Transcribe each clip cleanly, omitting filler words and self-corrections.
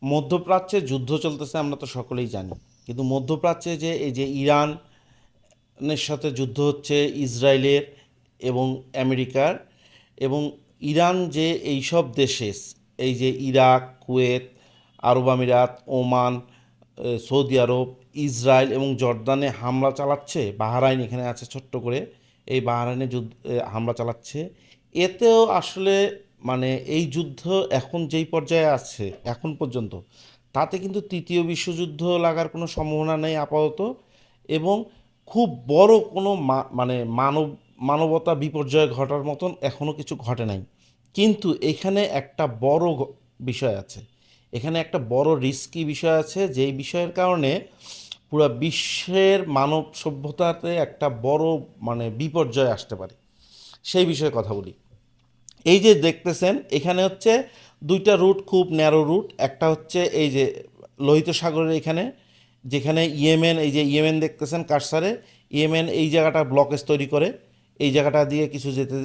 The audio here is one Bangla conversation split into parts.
মধ্যপ্রাচ্যে যুদ্ধ চলতেছে আমরা তো সকলেই জানি, কিন্তু মধ্যপ্রাচ্যে যে এই যে ইরানের সাথে যুদ্ধ হচ্ছে ইসরায়েলের এবং আমেরিকার, এবং ইরান যে এইসব দেশে এই যে ইরাক, কুয়েত, আরব আমিরাত, ওমান, সৌদি আরব, ইসরায়েল এবং জর্দানে হামলা চালাচ্ছে, বাহরাইন এখানে আছে ছোট্ট করে, এই বাহরাইনে যুদ্ধ হামলা চালাচ্ছে। এতেও আসলে মানে এই যুদ্ধ এখন যেই পর্যায়ে আছে এখন পর্যন্ত, তাতে কিন্তু তৃতীয় বিশ্বযুদ্ধ লাগার কোনো সম্ভাবনা নেই আপাতত, এবং খুব বড় কোনো মানে মানবতা বিপর্যয় ঘটার মতন এখনও কিছু ঘটে নাই। কিন্তু এখানে একটা বড় বিষয় আছে, এখানে একটা বড় রিস্কি বিষয় আছে, যেই বিষয়ের কারণে পুরো বিশ্বের মানব সভ্যতাতে একটা বড় মানে বিপর্যয় আসতে পারে। সেই বিষয়ে কথা বলি। এই যে দেখতেছেন এখানে হচ্ছে দুইটা রুট, খুব ন্যারো রুট। একটা হচ্ছে এই যে লোহিত সাগরের এখানে, যেখানে ইয়েমেন, এই যে ইয়েমেন দেখতেছেন কারসারে, ইয়েমেন এই জায়গাটা ব্লকেজ তৈরি করে। এই জায়গাটা দিয়ে কিছু যেতে,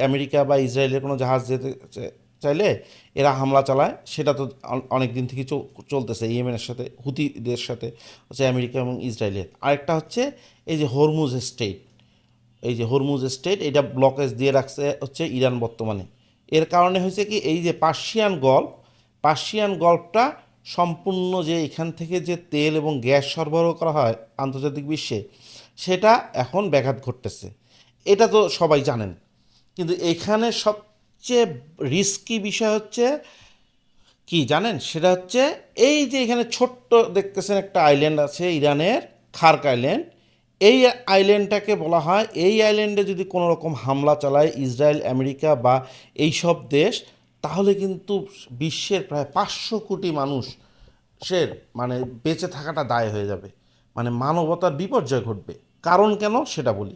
আমেরিকা বা ইসরায়েলের কোনো জাহাজ যেতে চাইলে এরা হামলা চালায়। সেটা তো অনেক দিন থেকে চলতেছে ইয়েমেনের সাথে, হুতিদের সাথে হচ্ছে আমেরিকা এবং ইসরায়েলের। আরেকটা হচ্ছে এই যে হরমুজ স্টেট, এই যে হরমুজ স্টেট, এটা ব্লকেজ দিয়ে রাখছে হচ্ছে ইরান বর্তমানে। এর কারণে হয়েছে কি, এই যে পার্সিয়ান গল্ফটা সম্পূর্ণ, যে এখান থেকে যে তেল এবং গ্যাস সরবরাহ করা হয় আন্তর্জাতিক বিশ্বে, সেটা এখন ব্যাঘাত ঘটতেছে। এটা তো সবাই জানেন। কিন্তু এখানে সবচেয়ে রিস্কি বিষয় হচ্ছে কি জানেন, সেটা হচ্ছে এই যে এখানে ছোট্ট দেখতেছেন একটা আইল্যান্ড আছে ইরানের, খার্ক আইল্যান্ড। এই আইল্যান্ডটাকে বলা হয়, এই আইল্যান্ডে যদি কোনো রকম হামলা চালায় ইসরায়েল, আমেরিকা বা এই সব দেশ, তাহলে কিন্তু বিশ্বের প্রায় 500 কোটি মানুষের মানে বেঁচে থাকাটা দায় হয়ে যাবে, মানে মানবতার বিপর্যয় ঘটবে। কারণ কেন সেটা বলি।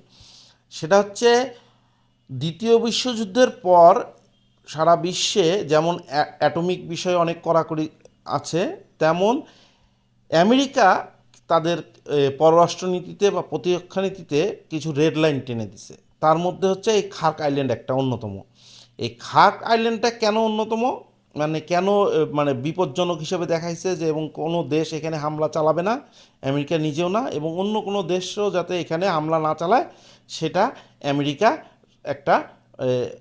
সেটা হচ্ছে দ্বিতীয় বিশ্বযুদ্ধের পর সারা বিশ্বে যেমন অ্যাটমিক বিষয়ে অনেক কড়াকড়ি আছে, তেমন আমেরিকা তাদের পররাষ্ট্রনীতিতে বা প্রতিরক্ষা নীতিতে কিছু রেড লাইন টেনে দিছে। তার মধ্যে হচ্ছে এই খার্ক আইল্যান্ড একটা অন্যতম। এই খার্ক আইল্যান্ডটা কেন অন্যতম, মানে কেন মানে বিপজ্জনক হিসেবে দেখাইছে যে, এবং কোনো দেশ এখানে হামলা চালাবে না, আমেরিকা নিজেও না, এবং অন্য কোনো দেশও যাতে এখানে হামলা না চালায়, সেটা আমেরিকা একটা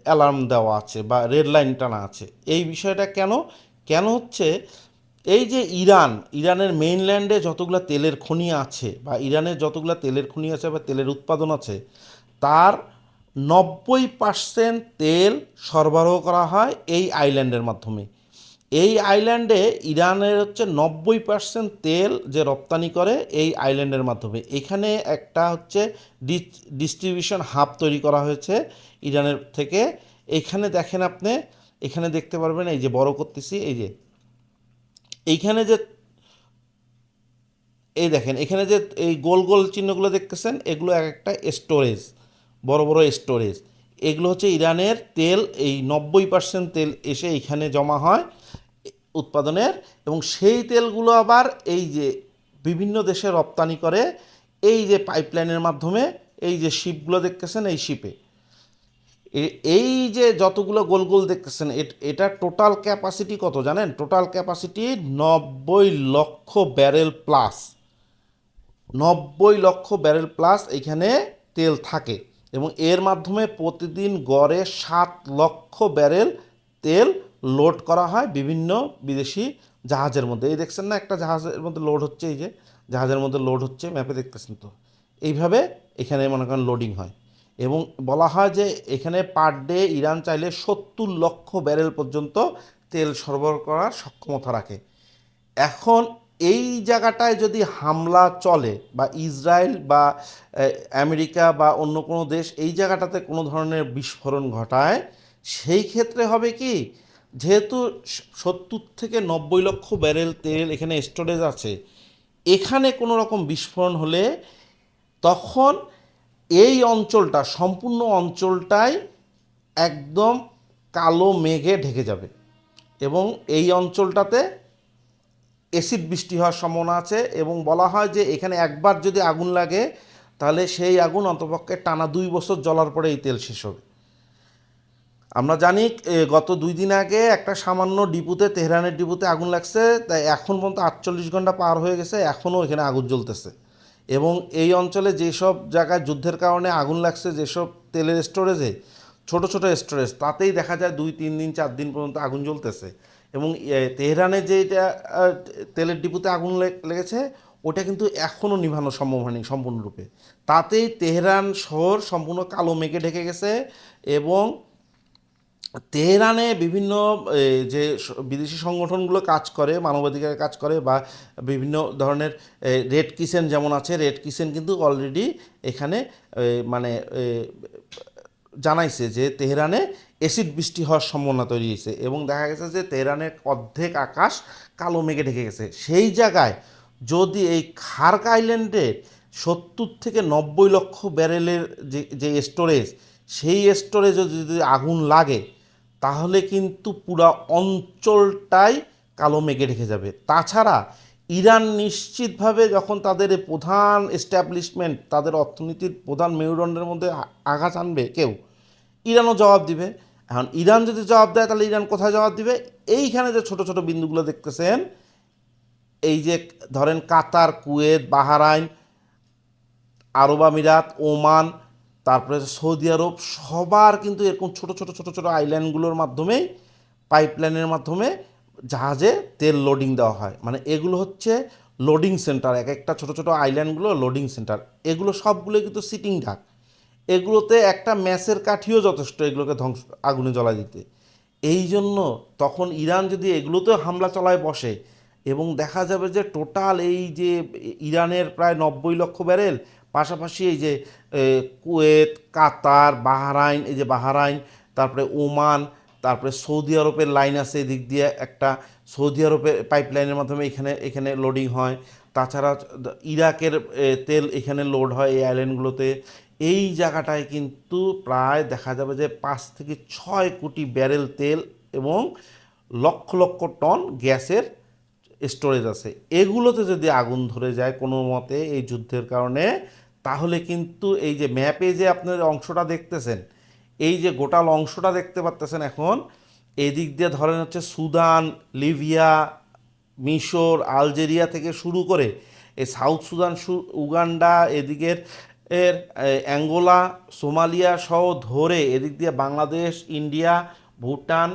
অ্যালার্ম দেওয়া আছে বা রেড লাইন টানা আছে। এই বিষয়টা কেন, কেন হচ্ছে, এই যে ইরানের মেইনল্যান্ডে যতগুলো তেলের খনি আছে, বা ইরানের যতগুলো তেলের খনি আছে বা তেলের উৎপাদন আছে, তার 90% তেল সরবরাহ করা হয় এই আইল্যান্ডের মাধ্যমে। এই আইল্যান্ডে ইরানের হচ্ছে 90% তেল যে রপ্তানি করে এই আইল্যান্ডের মাধ্যমে। এখানে একটা হচ্ছে ডিস্ট্রিবিউশন হাব তৈরি করা হয়েছে ইরানের থেকে। এখানে দেখেন আপনি, এখানে দেখতে পারবেন, এই যে বড় করতেছি, এই যে এইখানে যে, এই দেখেন এখানে যে এই গোল গোল চিহ্নগুলো দেখতেছেন, এগুলো এক একটা স্টোরেজ, বড় বড় স্টোরেজ। এগুলো হচ্ছে ইরানের তেল, এই 90% তেল এসে এখানে জমা হয় উৎপাদনের, এবং সেই তেলগুলো আবার এই যে বিভিন্ন দেশে রপ্তানি করে এই যে পাইপলাইনের মাধ্যমে। এই যে শিপগুলো দেখতেছেন, এই শিপে এই যে যতগুলো গোল গোল দেখতেছেন, এটা টোটাল ক্যাপাসিটি কত জানেন? টোটাল ক্যাপাসিটি 90 লক্ষ ব্যারেল প্লাস। 90 লক্ষ ব্যারেল প্লাস এখানে তেল থাকে, এবং এর মাধ্যমে প্রতিদিন গড়ে 7 লক্ষ ব্যারেল তেল লোড করা হয় বিভিন্ন বিদেশি জাহাজের মধ্যে। এই দেখছেন না, একটা জাহাজের মধ্যে লোড হচ্ছে, এই যে জাহাজের মধ্যে লোড হচ্ছে, ম্যাপে দেখতেছেন তো। এইভাবে এখানে মনে করেন লোডিং হয়, এবং বলা হয় যে এখানে পার ডে ইরান চাইলে 70 লক্ষ ব্যারেল পর্যন্ত তেল সরবরাহ করার সক্ষমতা রাখে। এখন এই জায়গাটায় যদি হামলা চলে, বা ইসরায়েল বা আমেরিকা বা অন্য কোনো দেশ এই জায়গাটাতে কোনো ধরনের বিস্ফোরণ ঘটায়, সেই ক্ষেত্রে হবে কি, যেহেতু 70 থেকে 90 লক্ষ ব্যারেল তেল এখানে স্টোরেজ আছে, এখানে কোনো রকম বিস্ফোরণ হলে তখন এই অঞ্চলটা, সম্পূর্ণ অঞ্চলটাই একদম কালো মেঘে ঢেকে যাবে, এবং এই অঞ্চলটাতে অ্যাসিড বৃষ্টি হওয়ার সম্ভাবনা আছে। এবং বলা হয় যে এখানে একবার যদি আগুন লাগে, তাহলে সেই আগুন অন্তপক্ষে টানা 2 বছর জ্বলার পরে এই তেল শেষ হবে। আমরা জানি গত 2 দিন আগে একটা সামান্য ডিপুতে, তেহরানের ডিপুতে আগুন লাগছে, তাই এখন পর্যন্ত 48 ঘন্টা পার হয়ে গেছে, এখনও এখানে আগুন জ্বলতেছে। এবং এই অঞ্চলে যেসব জায়গায় যুদ্ধের কারণে আগুন লাগছে, যেসব তেলের স্টোরেজে, ছোট ছোট স্টোরেজ, তাতেই দেখা যায় 2-3 দিন 4 দিন পর্যন্ত আগুন জ্বলতেছে। এবং তেহরানে যেটা তেলের ডিপুতে আগুন লেগেছে, ওটা কিন্তু এখনও নিভানো সম্ভব হয়নি সম্পূর্ণরূপে। তাতেই তেহরান শহর সম্পূর্ণ কালো মেঘে ঢেকে গেছে। এবং তেহরানে বিভিন্ন যে বিদেশি সংগঠনগুলো কাজ করে, মানবাধিকারের কাজ করে, বা বিভিন্ন ধরনের রেড কিচেন যেমন আছে, রেড কিচেন কিন্তু অলরেডি এখানে মানে জানাইছে যে তেহরানে অ্যাসিড বৃষ্টি হওয়ার সম্ভাবনা তৈরি হয়েছে। এবং দেখা গেছে যে তেহরানের অর্ধেক আকাশ কালো মেঘে ঢেকে গেছে। সেই জায়গায় যদি এই খার্ক আইল্যান্ডে 70 থেকে 90 লক্ষ ব্যারেলের যে যে স্টোরেজ, সেই স্টোরেজে যদি আগুন লাগে, তাহলে কিন্তু পুরা অঞ্চলটাই কালো মেঘে ঢেকে যাবে। তাছাড়া ইরান নিশ্চিতভাবে যখন তাদের এই প্রধান এস্টাবলিশমেন্ট, তাদের অর্থনীতির প্রধান মেরুদণ্ডের মধ্যে আঘাত আনবে কেউ, ইরানও জবাব দিবে। এখন ইরান যদি জবাব দেয়, তাহলে ইরান কোথায় জবাব দিবে? এইখানে যে ছোট ছোট বিন্দুগুলো দেখতেছেন, এই যে ধরেন কাতার, কুয়েত, বাহরাইন, আরব আমিরাত, ওমান, তারপরে সৌদি আরব, সবার কিন্তু এরকম ছোট ছোট ছোট ছোট আইল্যান্ডগুলোর মাধ্যমেই, পাইপলাইনের মাধ্যমে জাহাজে তেল লোডিং দেওয়া হয়। মানে এগুলো হচ্ছে লোডিং সেন্টার, এক একটা ছোট ছোট আইল্যান্ডগুলো লোডিং সেন্টার। এগুলো সবগুলো কিন্তু সিটিং ঢাক। এগুলোতে একটা ম্যাচের কাঠিও যথেষ্ট এগুলোকে ধ্বংস, আগুনে জ্বলা দিতে। এই জন্য তখন ইরান যদি এগুলোতেও হামলা চালায় বসে, এবং দেখা যাবে যে টোটাল এই যে ইরানের প্রায় 90 লক্ষ ব্যারেল, পাশাপাশি এই যে কুয়েত, কাতার, বাহরাইন, এই যে বাহরাইন, তারপরে ওমান, তারপরে সৌদি আরবের লাইন আছে এদিক দিয়ে একটা, সৌদি আরবের পাইপলাইনের মাধ্যমে এখানে এখানে লোডিং হয়। তাছাড়া ইরাকের তেল এখানে লোড হয় এই আইল্যান্ডগুলোতে। এই জায়গাটায় কিন্তু প্রায় দেখা যাবে যে 5 থেকে 6 কোটি ব্যারেল তেল এবং লক্ষ লক্ষ টন গ্যাসের স্টোরেজ আছে। এগুলোতে যদি আগুন ধরে যায় কোনো মতে এই যুদ্ধের কারণে, তাহলে কিন্তু এই যে ম্যাপে যে আপনার অংশটা দেখতেছেন, এই যে গোটাল অংশটা দেখতে পাচ্তেছেন এখন, এদিক দিয়ে ধরেন হচ্ছে সুদান, লিবিয়া, মিশর, আলজেরিয়া থেকে শুরু করে এই সাউথ সুদান, উগান্ডা, এদিকের অ্যাঙ্গোলা, সোমালিয়া সহ ধরে এদিক দিয়ে বাংলাদেশ, ইন্ডিয়া, ভুটান,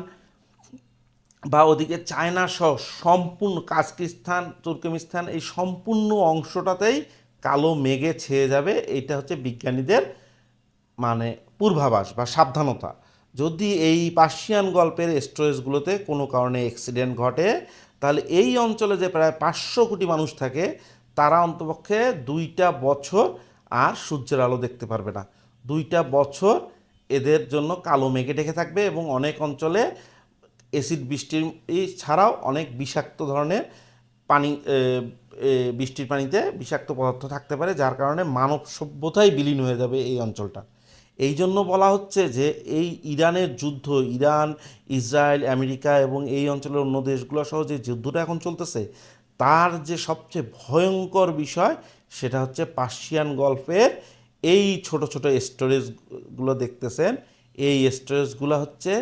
বা ওদিকে চায়না সহ সম্পূর্ণ কাজাকিস্তান, তুর্কমেনিস্তান, এই সম্পূর্ণ অংশটাতেই কালো মেঘে ছেয়ে যাবে। এইটা হচ্ছে বিজ্ঞানীদের মানে পূর্বাভাস বা সাবধানতা। যদি এই পার্সিয়ান গল্পের স্টোরেজগুলোতে কোনো কারণে অ্যাক্সিডেন্ট ঘটে, তাহলে এই অঞ্চলে যে প্রায় 500 কোটি মানুষ থাকে, তারা অন্তপক্ষে 2টা বছর আর সূর্যের আলো দেখতে পারবে না। 2টা বছর এদের জন্য কালো মেঘে ঢেকে থাকবে। এবং অনেক অঞ্চলে অ্যাসিড বৃষ্টির ছাড়াও অনেক বিষাক্ত ধরনের পানি, বৃষ্টির পানিতে বিষাক্ত পদার্থ থাকতে পারে, যার কারণে মানব সভ্যতাই বিলীন হয়ে যাবে এই অঞ্চলটা। এই জন্য বলা হচ্ছে যে এই ইরানের যুদ্ধ, ইরান, ইসরায়েল, আমেরিকা এবং এই অঞ্চলের অন্য দেশগুলো সহ যে যুদ্ধটা এখন চলতেছে, তার যে সবচেয়ে ভয়ঙ্কর বিষয়, সেটা হচ্ছে পার্সিয়ান গল্ফের এই ছোট ছোট স্টোরেজগুলো দেখতেছেন। এই স্টোরেজগুলো হচ্ছে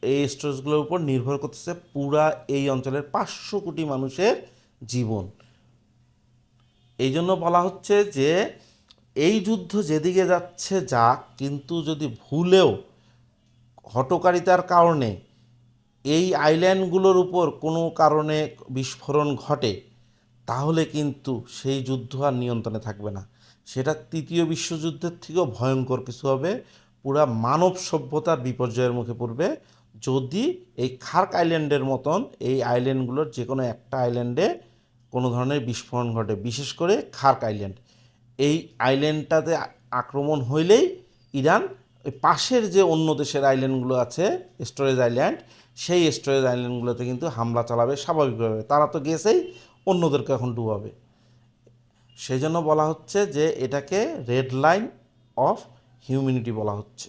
এই স্টোরেজগুলোর উপর নির্ভর করতেছে পুরা এই অঞ্চলের 500 কোটি মানুষের জীবন। এই জন্য বলা হচ্ছে যে এই যুদ্ধ যেদিকে যাচ্ছে যাক, কিন্তু যদি ভুলেও হঠকারিতার কারণে এই আইল্যান্ডগুলোর উপর কোনো কারণে বিস্ফোরণ ঘটে, তাহলে কিন্তু সেই যুদ্ধ আর নিয়ন্ত্রণে থাকবে না। সেটা তৃতীয় বিশ্বযুদ্ধের থেকেও ভয়ঙ্কর কিছু হবে। পুরা মানব সভ্যতার বিপর্যয়ের মুখে পড়বে যদি এই খার্ক আইল্যান্ডের মতন এই আইল্যান্ডগুলোর যে কোনো একটা আইল্যান্ডে কোনো ধরনের বিস্ফোরণ ঘটে। বিশেষ করে খার্ক আইল্যান্ড, এই আইল্যান্ডটাতে আক্রমণ হইলেই ইরান ওই পাশের যে অন্য দেশের আইল্যান্ডগুলো আছে, স্টোরেজ আইল্যান্ড, সেই স্টোরেজ আইল্যান্ডগুলোতে কিন্তু হামলা চালাবে স্বাভাবিকভাবে। তারা তো গেছেই, অন্যদেরকে এখন ডুবাবে। সেই জন্য বলা হচ্ছে যে এটাকে রেড লাইন অফ হিউম্যানিটি বলা হচ্ছে।